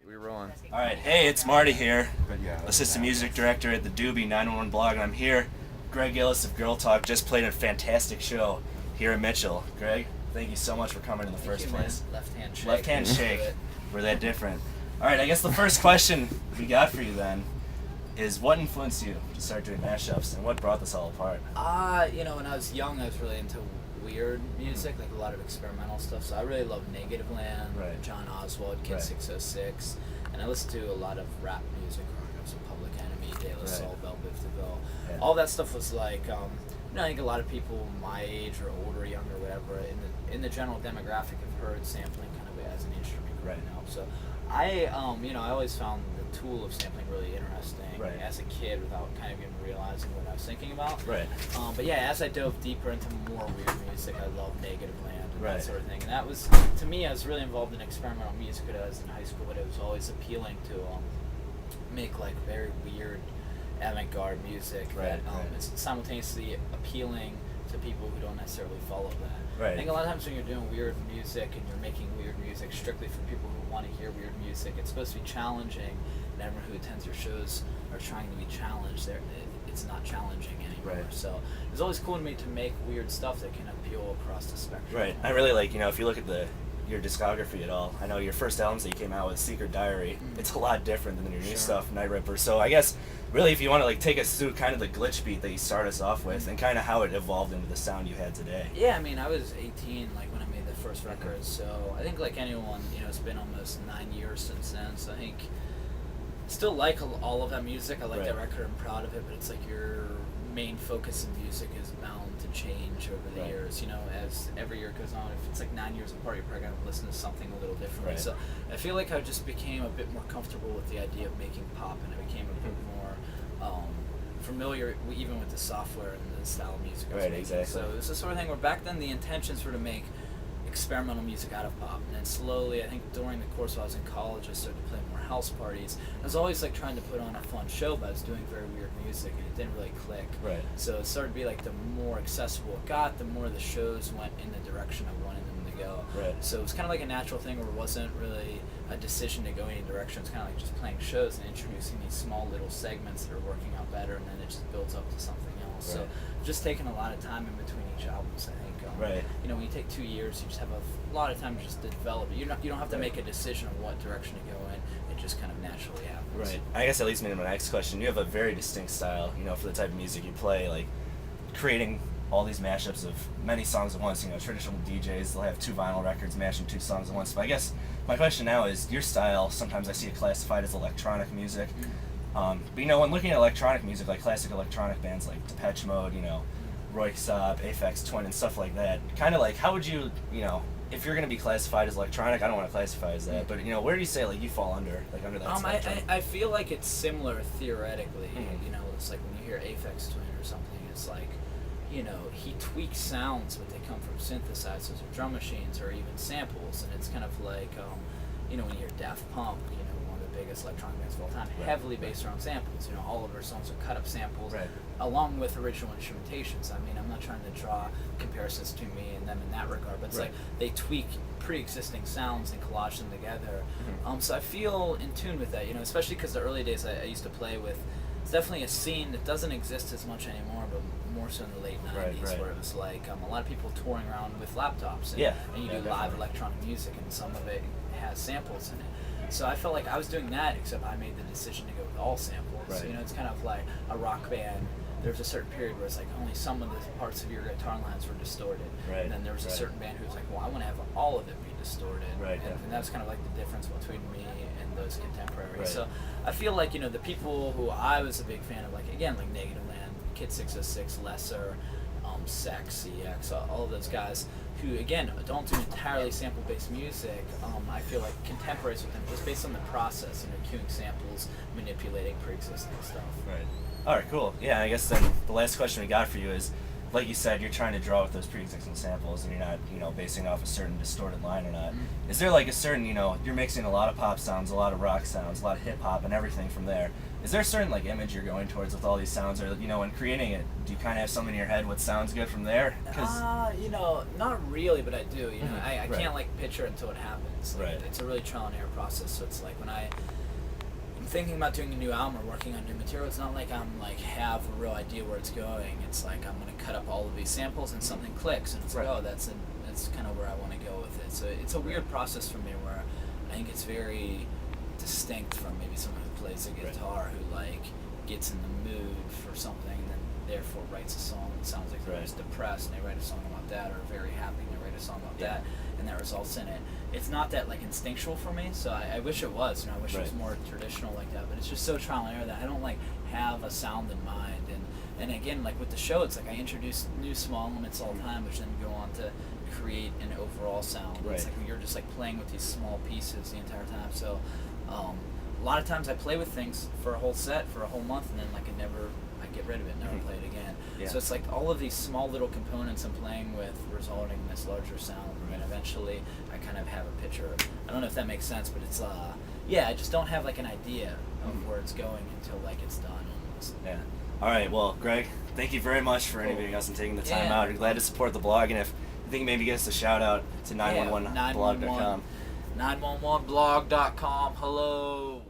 We're rolling. All right, hey, it's Marty here, assistant music director at the WDUB 911 blog, and I'm here. Greg Gillis of Girl Talk just played a fantastic show here in Mitchell. Greg, thank you so much for coming in the first place. Left hand shake. Left hand shake. We're that different. All right, I guess the first question we got for you then is what influenced you to start doing mashups, and what brought this all apart? When I was young, I was really into weird music, like a lot of experimental stuff. So I really loved Negative Land, Right. John Oswald, Kid Right. 606, and I listened to a lot of rap music, so Public Enemy, De La Right. Soul, Belle Biv DeVille. Yeah. All that stuff was like, I think a lot of people my age or older, younger, whatever, in the general demographic have heard sampling kind of as an instrument growing Right. up. So I always found the tool of sampling really interesting Right. as a kid without kind of even realizing what I was thinking about. Right. But yeah, as I dove deeper into more weird music, I loved Negative Land and Right. that sort of thing. And that was, to me, I was really involved in experimental music when I was in high school, but it was always appealing to make like very weird avant-garde music Right, that right. is simultaneously appealing to people who don't necessarily follow that. Right. I think a lot of times when you're doing weird music and you're making weird music strictly for people who want to hear weird music, it's supposed to be challenging, and everyone who attends your shows are trying to be challenged. It's not challenging anymore. Right. So it's always cool to me to make weird stuff that can appeal across the spectrum. Right. I really like, if you look at your discography at all, I know your first albums that you came out with, Secret Diary, it's a lot different than your new Sure. stuff, Night Ripper. So I guess, really, if you want to take us through kind of the glitch beat that you start us off with, and kind of how it evolved into the sound you had today. Yeah, I mean, I was 18 when I made the first record, so I think like anyone, it's been almost 9 years since then, so I think still like all of that music. I like Right. that record, I'm proud of it, but it's like your main focus in music is bound to change over the Right. years, as every year goes on. If it's like 9 years apart, you're probably going to listen to something a little differently. Right. So I feel like I just became a bit more comfortable with the idea of making pop, and I became a bit more familiar even with the software and the style of music I was Right, making. exactly. So it's the sort of thing where back then the intentions were to make experimental music out of pop, and then slowly, I think during the course while I was in college, I started to play more house parties. I was always trying to put on a fun show, but I was doing very weird music, and it didn't really click. Right. So it started to be the more accessible it got, the more the shows went in the direction I wanted them to go. Right. So it was kind of like a natural thing where it wasn't really a decision to go any direction. It's kind of like just playing shows and introducing these small little segments that are working out better, and then it just builds up to something else. Right. So just taking a lot of time in between each albums, I think. Right. When you take 2 years, you just have a lot of time just to develop it. You don't have to Right. make a decision on what direction to go in. It just kind of naturally happens. Right. I guess that leads me to my next question. You have a very distinct style, for the type of music you play, creating all these mashups of many songs at once. Traditional DJs, they'll have 2 vinyl records mashing 2 songs at once. But I guess my question now is, your style, sometimes I see it classified as electronic music. But when looking at electronic music, like classic electronic bands like Depeche Mode, Roy Saab, Aphex Twin, and stuff like that, kind of how would you, if you're going to be classified as electronic, I don't want to classify as that, but where do you say you fall under that spectrum? I feel like it's similar theoretically. Mhm. It's like when you hear Aphex Twin or something, it's like, he tweaks sounds, but they come from synthesizers or drum machines or even samples, and it's kind of like, when you hear Daft Punk, one of the biggest electronic bands of all time, Right. heavily based around samples. All of their songs are cut up samples, Right. along with original instrumentations. I mean, I'm not trying to draw comparisons between me and them in that regard, but it's Right. they tweak pre-existing sounds and collage them together. Mhm. So I feel in tune with that, especially because the early days I used to play with. It's definitely a scene that doesn't exist as much anymore, but more so in the late 90s, Right. where it was a lot of people touring around with laptops, and, Yeah. and you Yeah, do live definitely. electronic music, and some of it has samples in it. So I felt like I was doing that, except I made the decision to go with all samples. Right. It's kind of like a rock band. There's a certain period where it's only some of the parts of your guitar lines were distorted. Right. And then there was a Right. certain band who was well, I want to have all of it be distorted. Right, And that's kind of the difference between me and those contemporaries. Right. So I feel like, the people who I was a big fan of, again, Negative Land, Kid 606, Lesser, Sex, CX, all of those guys who, again, don't do entirely sample-based music. I feel like contemporaries with them just based on the process, queuing samples, manipulating pre-existing stuff. Right. All right, cool. Yeah, I guess then the last question we got for you is, like you said, you're trying to draw with those pre-existing samples, and you're not, you know, basing off a certain distorted line or not. Mm-hmm. Is there like a certain, you know, you're mixing a lot of pop sounds, a lot of rock sounds, a lot of hip hop, and everything from there. Is there a certain like image you're going towards with all these sounds, or you know, when creating it, do you kind of have something in your head what sounds good from there? You know, not really, but I do. You know, I Right. can't like picture it until it happens. Like, Right. It's a really trial and error process. So it's like when I'm thinking about doing a new album or working on new material, it's not like I'm like have a real idea where it's going. It's like I'm gonna cut up all of these samples and something clicks, and it's Right. like, oh, that's kind of where I want to go with it. So it's a weird process for me where I think it's very distinct from maybe someone who plays a guitar who like gets in the mood for something and then therefore writes a song that sounds like they're just depressed and they write a song about that, or very happy and they write a song about that, and that results in it. It's not that like instinctual for me, so I wish it was. You know, I wish it was more traditional like that, but it's just so trial and error that I don't like have a sound in mind. And again, like with the show, it's like I introduce new small elements all the time, which then go on to create an overall sound. Right. It's like you're just like playing with these small pieces the entire time. So a lot of times I play with things for a whole set, for a whole month, and then like I get rid of it, never play it again. Yeah. So it's like all of these small little components I'm playing with resulting in this larger sound, and eventually I kind of have a picture. I don't know if that makes sense, but it's I just don't have like an idea of where it's going until like it's done almost. Yeah. All right. Well, Greg, thank you very much for interviewing us and taking the time out. We're glad to support the blog, and if you think maybe give us a shout out to 911blog.com. 911blog.com. Hello.